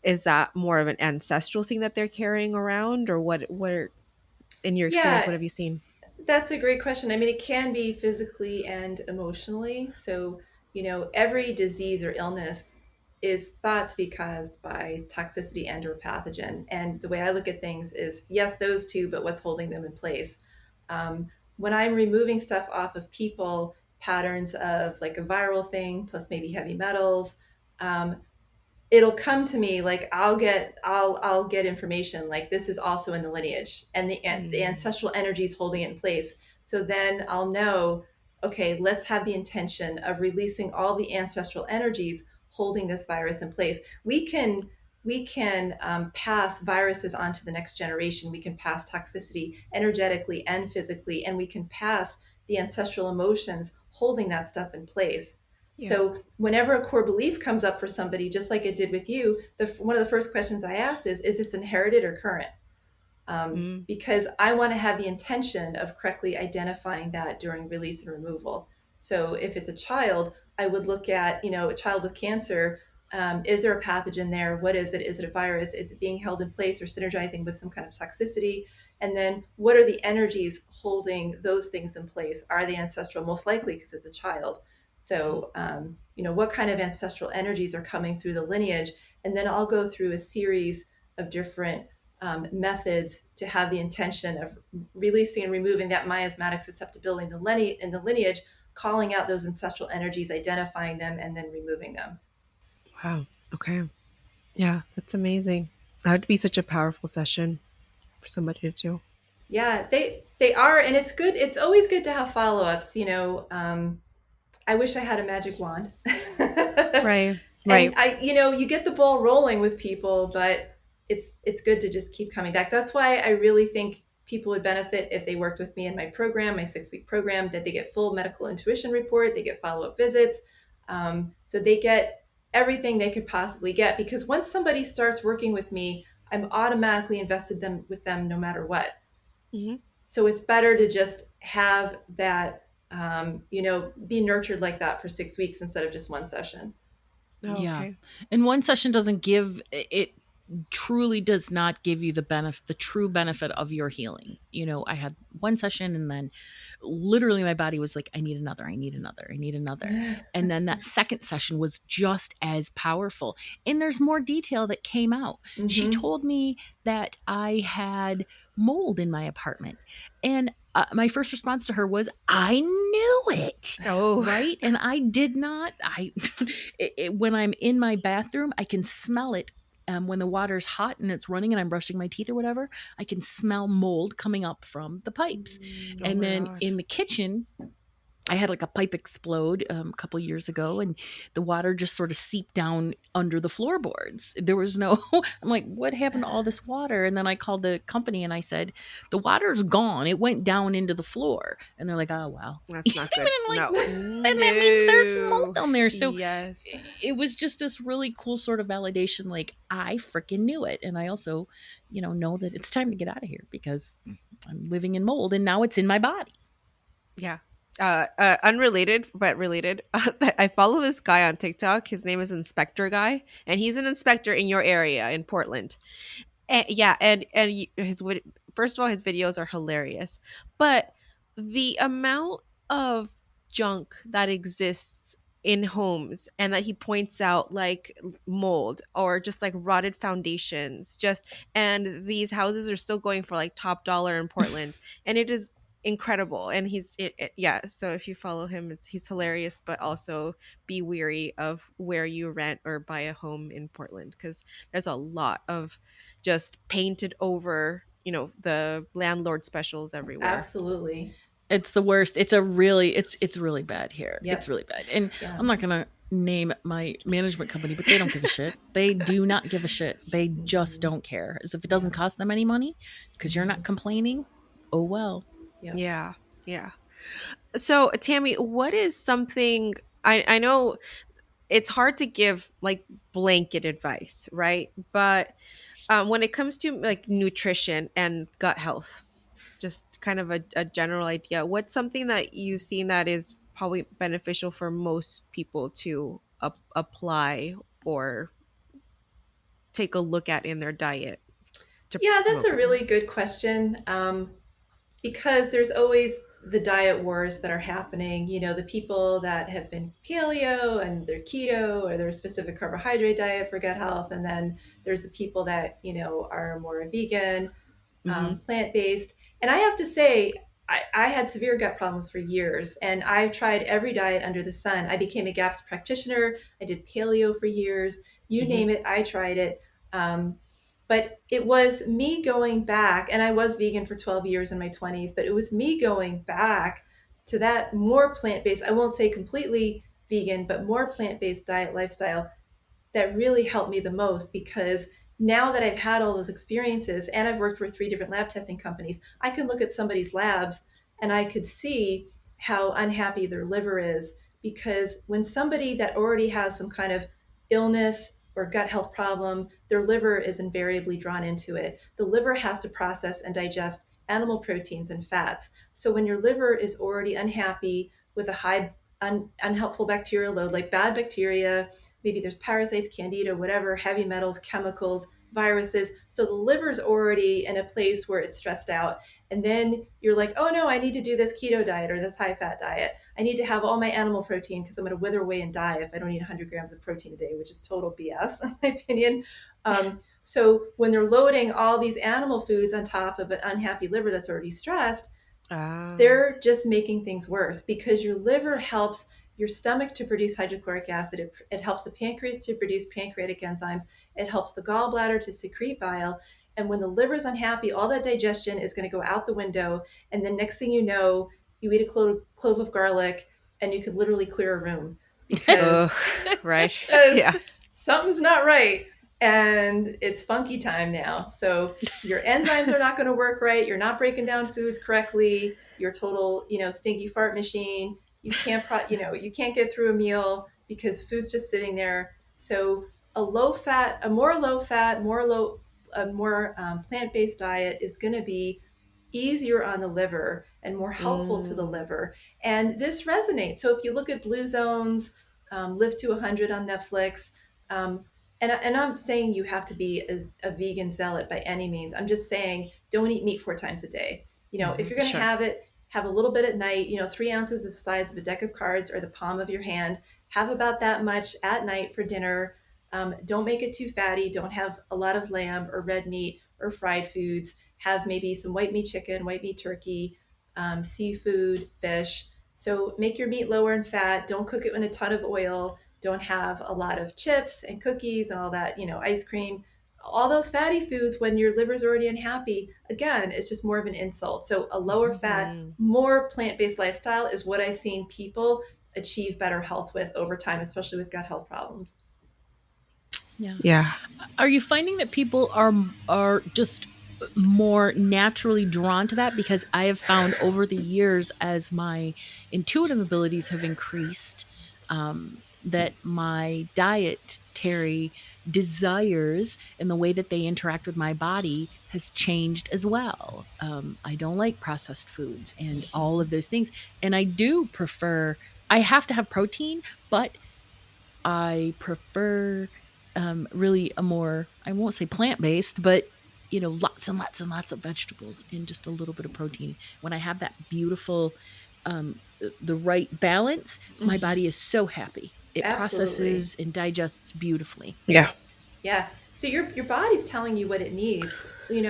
is that more of an ancestral thing that they're carrying around, or in your experience, what Yeah, have you seen? that's a great question. I mean, it can be physically and emotionally. So, every disease or illness is thought to be caused by toxicity and or pathogen. And the way I look at things is, yes, those two, but what's holding them in place? When I'm removing stuff off of people, patterns of like a viral thing, plus maybe heavy metals, um, it'll come to me like I'll get information like this is also in the lineage, and the Mm, ancestral energy is holding it in place. So then I'll know, okay, let's have the intention of releasing all the ancestral energies holding this virus in place. We can pass viruses on to the next generation. We can pass toxicity energetically and physically, and we can pass the ancestral emotions holding that stuff in place. yeah. So whenever a core belief comes up for somebody, just like it did with you, one of the first questions I asked is this inherited or current? Mm, Because I want to have the intention of correctly identifying that during release and removal. So if it's a child, I would look at, a child with cancer. Is there a pathogen there? What is it? Is it a virus? Is it being held in place or synergizing with some kind of toxicity? And then what are the energies holding those things in place? Are they ancestral? Most likely because it's a child. So, what kind of ancestral energies are coming through the lineage? And then I'll go through a series of different methods to have the intention of releasing and removing that miasmatic susceptibility in the lineage, calling out those ancestral energies, identifying them, and then removing them. wow. Okay. Yeah, that's amazing. That would be such a powerful session for somebody to do. Yeah, they are, and it's good. It's always good to have follow ups. I wish I had a magic wand. Right. And Right. you get the ball rolling with people, but it's good to just keep coming back. That's why I really think people would benefit if they worked with me in my program, my 6-week program, that they get full medical intuition report, they get follow-up visits. So they get everything they could possibly get, because once somebody starts working with me, I'm automatically invested them with them no matter what. Hmm. So it's better to just have that, be nurtured like that for 6 weeks instead of just one session. Oh, Yeah. okay. And one session doesn't give it, truly does not give you the true benefit of your healing. I had one session and then literally my body was like, I need another, I need another, I need another. And then that second session was just as powerful. And there's more detail that came out. She Mm-hmm. told me that I had mold in my apartment. And my first response to her was, I knew it. Oh, Right. And I did not. When I'm in my bathroom, I can smell it. When the water's hot and it's running and I'm brushing my teeth or whatever, I can smell mold coming up from the pipes. oh And my then gosh. in the kitchen, I had like a pipe explode a couple years ago, and the water just sort of seeped down under the floorboards. There was no, I'm like, what happened to all this water? And then I called the company and I said, the water's gone. It went down into the floor. And they're like, oh, well. That's not And good. I'm like, No. then that means there's mold No. down there. So Yes. it was just this really cool sort of validation. Like, I freaking knew it. And I also, know that it's time to get out of here because I'm living in mold and now it's in my body. Yeah. Unrelated but related. I follow this guy on TikTok. His name is Inspector Guy, and he's an inspector in your area in Portland. And, yeah, and first of all, his videos are hilarious, but the amount of junk that exists in homes and that he points out, like mold or just like rotted foundations, just and these houses are still going for like top dollar in Portland, and it is incredible. And yeah, so if you follow him, he's hilarious, but also be weary of where you rent or buy a home in Portland, because there's a lot of just painted over, the landlord specials everywhere. Absolutely. It's the worst. It's really bad here. It's Yep. really bad. And Yeah. I'm not gonna name my management company, but they don't give a shit. They do not give a shit. They just Mhm. don't care. As if it doesn't cost them any money because you're not complaining. Oh well. Yep. Yeah. Yeah. So, Tammy, what is something I know it's hard to give like blanket advice, right? But when it comes to like nutrition and gut health, just kind of a general idea, what's something that you've seen that is probably beneficial for most people to apply or take a look at in their diet to Yeah, that's promote a good health? really good question. Because there's always the diet wars that are happening. You know, the people that have been paleo and they're keto or they're a specific carbohydrate diet for gut health. And then there's the people that, are more vegan, Mm-hmm. plant-based. And I have to say, I had severe gut problems for years and I've tried every diet under the sun. I became a GAPS practitioner. I did paleo for years. You Mm-hmm. name it, I tried it. Um, but it was me going back, and I was vegan for 12 years in my 20s, but it was me going back to that more plant-based, I won't say completely vegan, but more plant-based diet lifestyle that really helped me the most because now that I've had all those experiences and I've worked for 3 different lab testing companies, I can look at somebody's labs and I could see how unhappy their liver is. Because when somebody that already has some kind of illness or gut health problem, their liver is invariably drawn into it. The liver has to process and digest animal proteins and fats. So when your liver is already unhappy with a high unhelpful bacterial load, like bad bacteria, maybe there's parasites, candida, whatever, heavy metals, chemicals, viruses. So the liver's already in a place where it's stressed out. And then you're like, oh no, I need to do this keto diet or this high fat diet. I need to have all my animal protein because I'm going to wither away and die if I don't eat 100 grams of protein a day, which is total BS, in my opinion. So when they're loading all these animal foods on top of an unhappy liver that's already stressed, Ah. they're just making things worse because your liver helps your stomach to produce hydrochloric acid. It helps the pancreas to produce pancreatic enzymes. It helps the gallbladder to secrete bile. And when the liver's unhappy, all that digestion is going to go out the window. And then next thing you know, you eat a clove of garlic and you could literally clear a room because, Right. because Yeah. something's not right. And it's funky time now. So your enzymes are not going to work right. You're not breaking down foods correctly. You're total, stinky fart machine. You can't get through a meal because food's just sitting there. So a more low fat, a more plant-based diet is going to be easier on the liver and more helpful to the Mm. liver. And this resonates. So if you look at Blue Zones, Live to 100 on Netflix, um, and I'm saying you have to be a vegan zealot by any means. I'm just saying don't eat meat 4 times a day. If you're going to Sure. have it, have a little bit at night. 3 ounces is the size of a deck of cards or the palm of your hand. Have about that much at night for dinner. Don't make it too fatty. Don't have a lot of lamb or red meat or fried foods. Have maybe some white meat chicken, white meat turkey, seafood, fish. So make your meat lower in fat. Don't cook it in a ton of oil. Don't have a lot of chips and cookies and all that, ice cream. All those fatty foods when your liver's already unhappy, again, it's just more of an insult. So a lower fat, Mm. more plant-based lifestyle is what I've seen people achieve better health with over time, especially with gut health problems. Yeah. Yeah. Are you finding that people are just more naturally drawn to that? Because I have found over the years, as my intuitive abilities have increased, that my dietary desires and the way that they interact with my body has changed as well. I don't like processed foods and all of those things, and I do prefer. I have to have protein, but I prefer really a more, I won't say plant based, but lots and lots and lots of vegetables and just a little bit of protein. When I have that beautiful, the right balance, my body is so happy. It Absolutely. processes and digests beautifully. Yeah. Yeah. So your body's telling you what it needs. When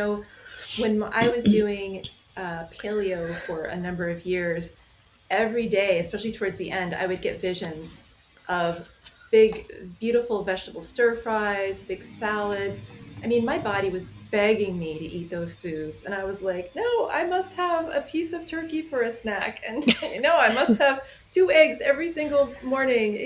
I was doing paleo for a number of years, every day, especially towards the end, I would get visions of big, beautiful vegetable stir fries, big salads. I mean, my body was begging me to eat those foods. And I was like, no, I must have a piece of turkey for a snack. And, I must have 2 eggs every single morning,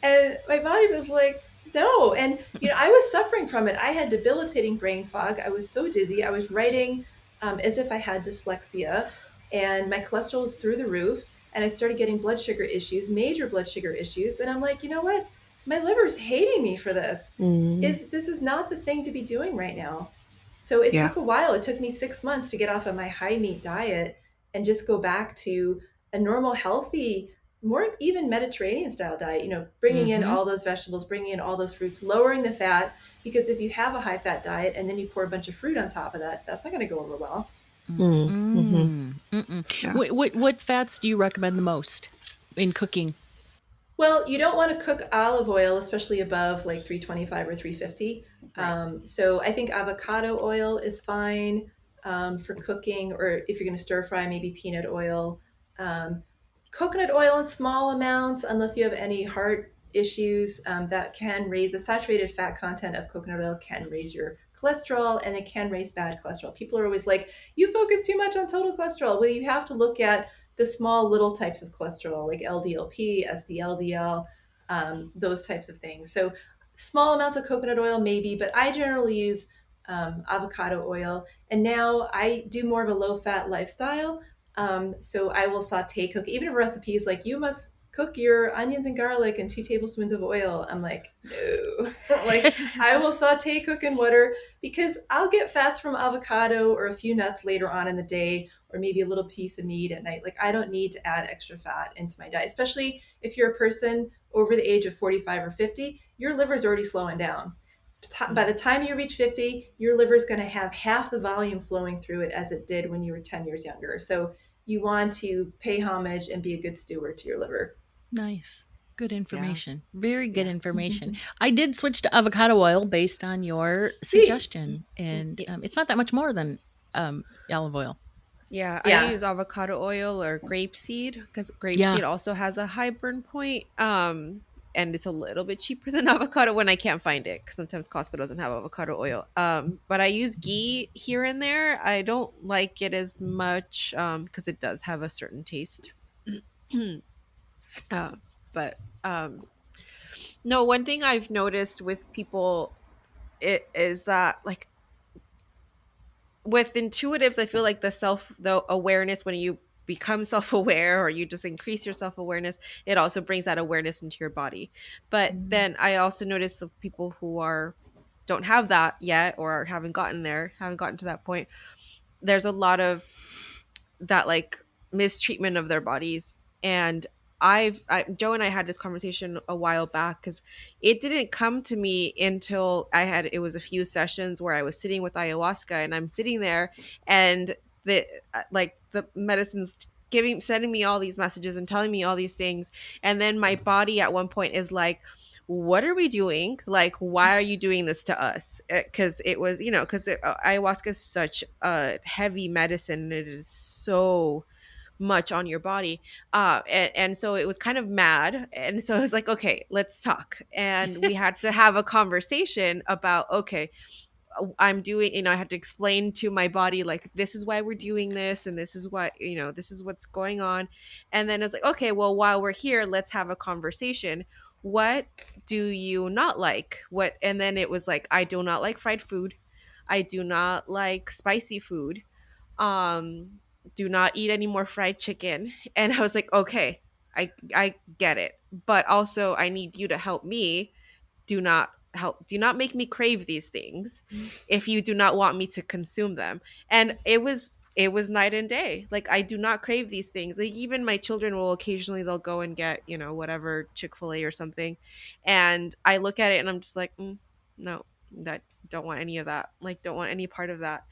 And my body was like, no. And, I was suffering from it. I had debilitating brain fog. I was so dizzy. I was writing as if I had dyslexia, and my cholesterol was through the roof. And I started getting blood sugar issues, major blood sugar issues. And I'm like, you know what? My liver's hating me for this. This is not the thing to be doing right now. So it took a while. It took me 6 months to get off of my high meat diet and just go back to a normal, healthy, more even Mediterranean style diet, bringing in all those vegetables, bringing in all those fruits, lowering the fat, because if you have a high fat diet and then you pour a bunch of fruit on top of that, that's not going to go over well. Yeah. What fats do you recommend the most in cooking? Well, you don't want to cook olive oil, especially above like 325 or 350. Right. So I think avocado oil is fine for cooking, or if you're going to stir fry, maybe peanut oil. Coconut oil in small amounts, unless you have any heart issues, that can raise the saturated fat content of coconut oil, can raise your cholesterol, and it can raise bad cholesterol. People are always like, you focus too much on total cholesterol. Well, you have to look at the small little types of cholesterol, like LDLP, SDLDL, those types of things. So small amounts of coconut oil maybe, but I generally use avocado oil. And now I do more of a low-fat lifestyle. So I will cook, even if a recipe is like, you must cook your onions and garlic in 2 tablespoons of oil. I'm like, no. Like, I will cook in water, because I'll get fats from avocado or a few nuts later on in the day, or maybe a little piece of meat at night. Like, I don't need to add extra fat into my diet, especially if you're a person over the age of 45 or 50, your liver's already slowing down. By the time you reach 50, your liver is going to have half the volume flowing through it as it did when you were 10 years younger. So you want to pay homage and be a good steward to your liver. Nice. Good information. Yeah. Very good information. I did switch to avocado oil based on your suggestion. And it's not that much more than olive oil. Yeah, I use avocado oil or grapeseed, because grapeseed also has a high burn point. And it's a little bit cheaper than avocado when I can't find it, because sometimes Costco doesn't have avocado oil. But I use ghee here and there. I don't like it as much because it does have a certain taste. No, one thing I've noticed with people is that, like, with intuitives, I feel like the awareness, when you become self-aware or you just increase your self-awareness, it also brings that awareness into your body. But then I also notice the people who don't have that yet, or haven't gotten to that point, there's a lot of that, like, mistreatment of their bodies. And Joe and I had this conversation a while back, because it didn't come to me until it was a few sessions where I was sitting with ayahuasca, and I'm sitting there, and the medicine's sending me all these messages and telling me all these things. And then my body at one point is like, what are we doing? Like, why are you doing this to us? Because it was, because ayahuasca is such a heavy medicine, and it is so much on your body, and so it was kind of mad, and so I was like, okay, let's talk. And we had to have a conversation about, okay, I'm doing, I had to explain to my body, like, this is why we're doing this, and this is what, this is what's going on. And then I was like, okay, well, while we're here, let's have a conversation. What do you not like? And then it was like, I do not like fried food. I do not like spicy food. Do not eat any more fried chicken. And I was like, okay, I get it, but also I need you to help me. Do not make me crave these things if you do not want me to consume them. And it was night and day. Like, I do not crave these things. Like, even my children will occasionally, they'll go and get, whatever, Chick-fil-A or something, and I look at it and I'm just like, no, that don't want any of that. Like, don't want any part of that.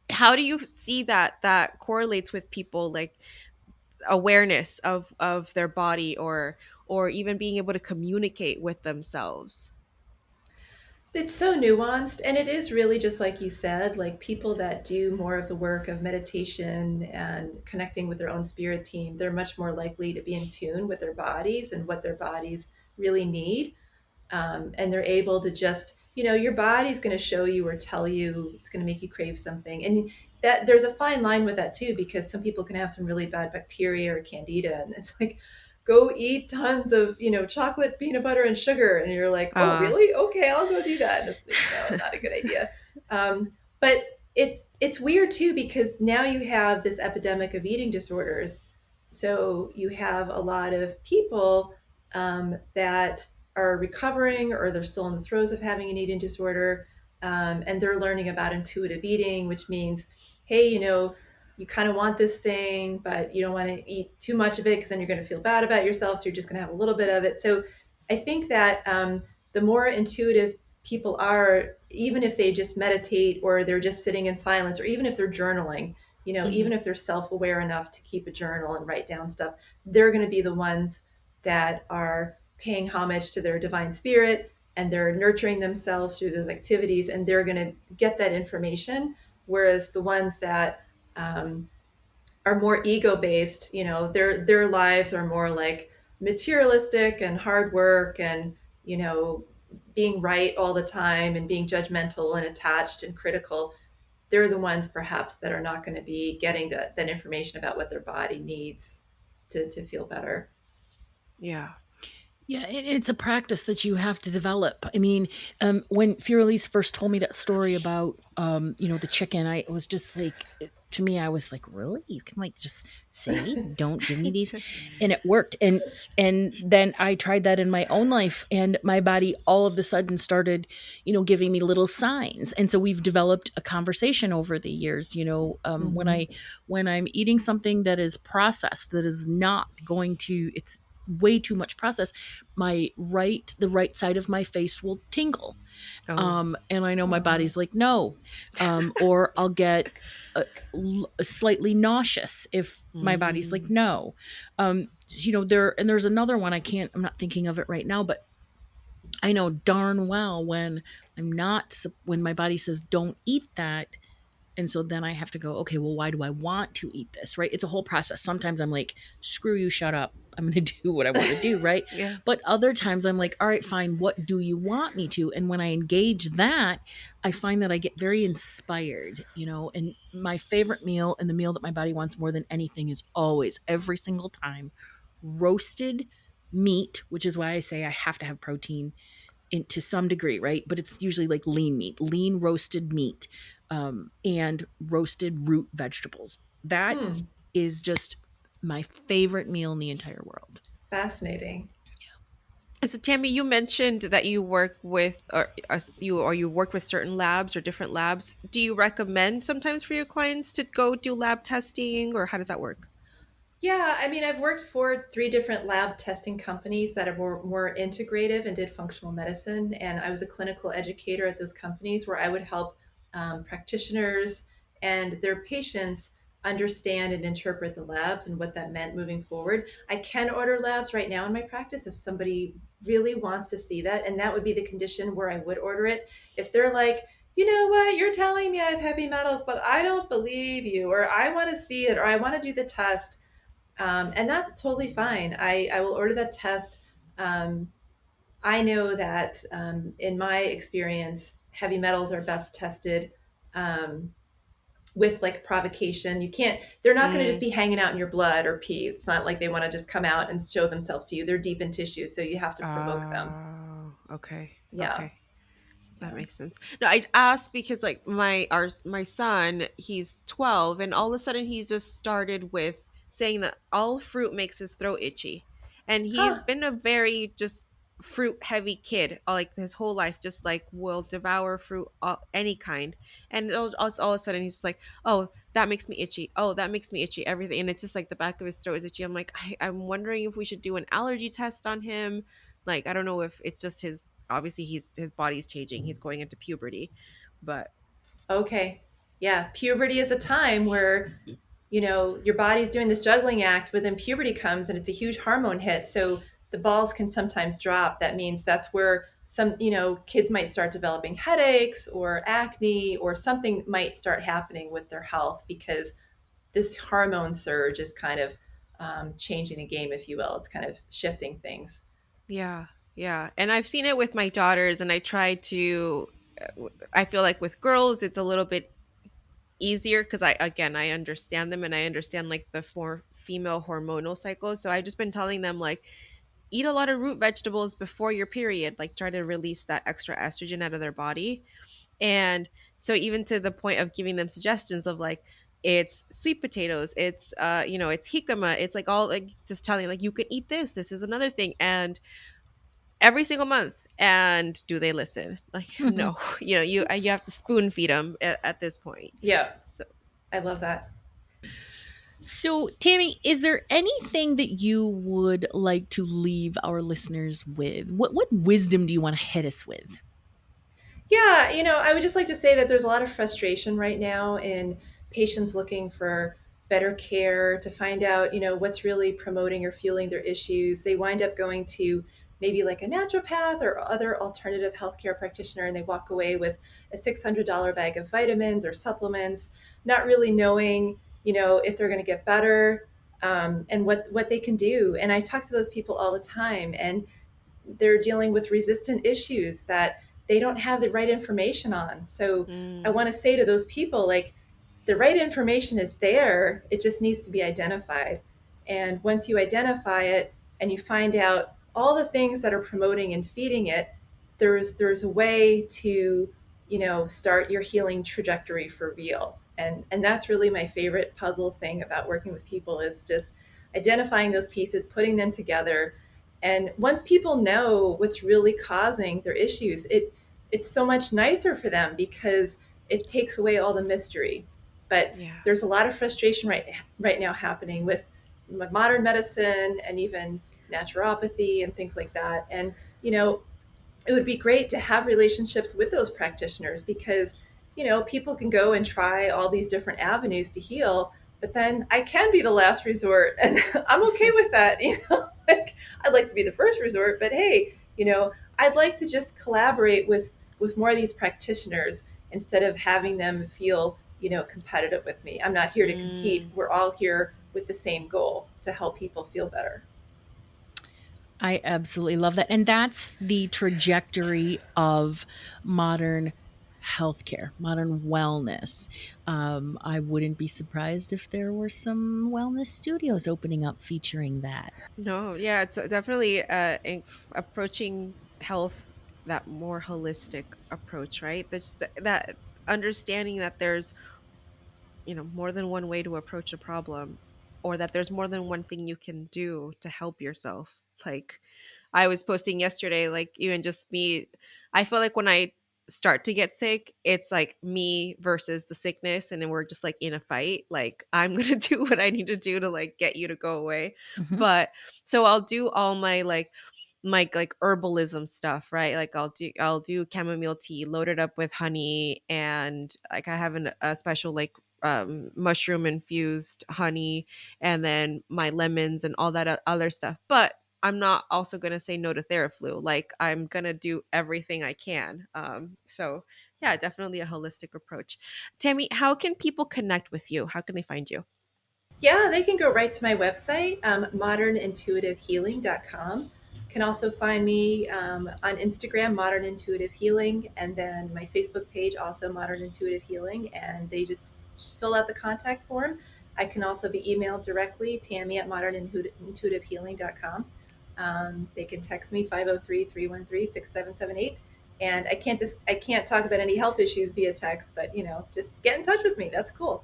How do you see that correlates with people, like, awareness of their body, or even being able to communicate with themselves? It's so nuanced, and it is really just like you said, like, people that do more of the work of meditation and connecting with their own spirit team, they're much more likely to be in tune with their bodies and what their bodies really need. And they're able to just your body's going to show you or tell you it's going to make you crave something. And that there's a fine line with that too, because some people can have some really bad bacteria or candida, and it's like, go eat tons of, chocolate, peanut butter, and sugar. And you're like, oh, really? Okay, I'll go do that. And it's like, no, not a good idea. But it's weird too, because now you have this epidemic of eating disorders. So you have a lot of people that are recovering, or they're still in the throes of having an eating disorder, and they're learning about intuitive eating, which means, hey, you kind of want this thing, but you don't want to eat too much of it, because then you're going to feel bad about yourself. So you're just going to have a little bit of it. So I think that the more intuitive people are, even if they just meditate, or they're just sitting in silence, or even if they're journaling, even if they're self-aware enough to keep a journal and write down stuff, they're going to be the ones that are paying homage to their divine spirit, and they're nurturing themselves through those activities, and they're going to get that information. Whereas the ones that are more ego based, their lives are more like materialistic and hard work, and being right all the time, and being judgmental and attached and critical. They're the ones perhaps that are not going to be getting that information about what their body needs to feel better. Yeah. Yeah, it's a practice that you have to develop. I mean, when Fioraliz first told me that story about, the chicken, I was just like, to me, I was like, really? You can like just say, don't give me these, and it worked. And then I tried that in my own life, and my body all of the sudden started, giving me little signs. And so we've developed a conversation over the years. When I'm eating something that is processed, that is not going to, it's way too much process, the right side of my face will tingle. And I know my body's like, no. Or I'll get slightly nauseous if my body's like, no. There's another one, I'm not thinking of it right now, but I know darn well when my body says don't eat that. And so then I have to go, okay, well, why do I want to eat this, right? It's a whole process. Sometimes I'm like, screw you, shut up. I'm going to do what I want to do, right? Yeah. But other times I'm like, all right, fine. What do you want me to? And when I engage that, I find that I get very inspired, and my favorite meal, and the meal that my body wants more than anything, is always, every single time, roasted meat, which is why I say I have to have protein to some degree, right? But it's usually like lean roasted meat, and roasted root vegetables. That is just my favorite meal in the entire world. Fascinating. So Tammy, you mentioned that you work with, you worked with certain labs or different labs. Do you recommend sometimes for your clients to go do lab testing, or how does that work? Yeah, I mean, I've worked for 3 different lab testing companies that are more integrative and did functional medicine. And I was a clinical educator at those companies, where I would help practitioners and their patients understand and interpret the labs and what that meant moving forward. I can order labs right now in my practice if somebody really wants to see that. And that would be the condition where I would order it. If they're like, you know what, you're telling me I have heavy metals, but I don't believe you, or I want to see it, or I want to do the test. And that's totally fine. I will order that test. I know that in my experience, heavy metals are best tested with like provocation. They're not going to just be hanging out in your blood or pee. It's not like they want to just come out and show themselves to you. They're deep in tissue, so you have to provoke them. Okay. Yeah. Okay. That makes sense. No, I asked because like my son, he's 12, and all of a sudden he's just started with saying that all fruit makes his throat itchy. And he's been a very just fruit heavy kid like his whole life, just like will devour fruit, any kind. And all of a sudden he's like, oh, that makes me itchy. Oh, that makes me itchy. Everything. And it's just like the back of his throat is itchy. I'm like, I'm wondering if we should do an allergy test on him. Like, I don't know if it's just obviously his body's changing, he's going into puberty, but Okay. Yeah. Puberty is a time where, your body's doing this juggling act, but then puberty comes and it's a huge hormone hit. So the balls can sometimes drop. That means that's where some, kids might start developing headaches or acne, or something might start happening with their health, because this hormone surge is kind of changing the game, if you will. It's kind of shifting things. yeah. Yeah. And I've seen it with my daughters, and I try to, I feel like with girls, it's a little bit easier because I understand them, and I understand like the for female hormonal cycle. So I've just been telling them like eat a lot of root vegetables before your period, like try to release that extra estrogen out of their body. And so even to the point of giving them suggestions of like it's sweet potatoes, it's it's jicama, it's like all like just telling like you can eat this, this is another thing, and every single month. And do they listen? Like no. You have to spoon feed them at this point. Yeah, So I love that. So, Tammy, is there anything that you would like to leave our listeners with? What wisdom do you want to hit us with? Yeah, I would just like to say that there's a lot of frustration right now in patients looking for better care to find out, what's really promoting or fueling their issues. They wind up going to maybe like a naturopath or other alternative healthcare practitioner, and they walk away with a $600 bag of vitamins or supplements, not really knowing, if they're going to get better, and what they can do. And I talk to those people all the time, and they're dealing with resistant issues that they don't have the right information on. So I want to say to those people, like, the right information is there. It just needs to be identified. And once you identify it and you find out all the things that are promoting and feeding it, there's a way to, start your healing trajectory for real. And that's really my favorite puzzle thing about working with people, is just identifying those pieces, putting them together. And once people know what's really causing their issues, it's so much nicer for them because it takes away all the mystery. But yeah. there's a lot of frustration right now happening with modern medicine and even naturopathy and things like that. And it would be great to have relationships with those practitioners, because people can go and try all these different avenues to heal, but then I can be the last resort, and I'm okay with that. Like, I'd like to be the first resort, but hey, I'd like to just collaborate with more of these practitioners instead of having them feel competitive with me. I'm not here to compete. We're all here with the same goal, to help people feel better. I absolutely love that. And that's the trajectory of modern healthcare, modern wellness. I wouldn't be surprised if there were some wellness studios opening up featuring that. No, yeah, it's definitely approaching health, that more holistic approach, right? That's that understanding that there's more than one way to approach a problem, or that there's more than one thing you can do to help yourself. Like I was posting yesterday, like even just me, I feel like when I start to get sick, it's like me versus the sickness, and then we're just like in a fight. Like I'm gonna do what I need to do to like get you to go away. Mhm. But so I'll do all my like herbalism stuff, right? Like I'll do chamomile tea loaded up with honey, and like I have a special like mushroom infused honey, and then my lemons and all that other stuff. But I'm not also going to say no to Theraflu. Like I'm going to do everything I can. So yeah, definitely a holistic approach. Tammy, how can people connect with you? How can they find you? Yeah, they can go right to my website, modernintuitivehealing.com. Can also find me on Instagram, Modern Intuitive Healing, and then my Facebook page, also Modern Intuitive Healing, and they just fill out the contact form. I can also be emailed directly, Tammy at modernintuitivehealing.com. They can text me 503-313-6778. And I can't talk about any health issues via text, but just get in touch with me. That's cool.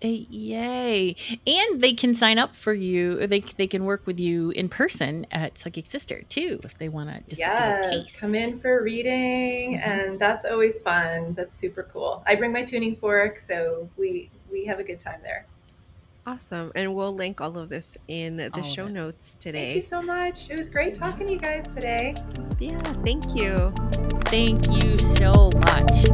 Yay. And they can sign up for you. They can work with you in person at Psychic Sister too, if they want to just get a taste. Come in for a reading, and that's always fun. That's super cool. I bring my tuning fork, so we have a good time there. Awesome. And we'll link all of this in the show notes today. Thank you so much. It was great talking to you guys today. Yeah, thank you. Thank you so much.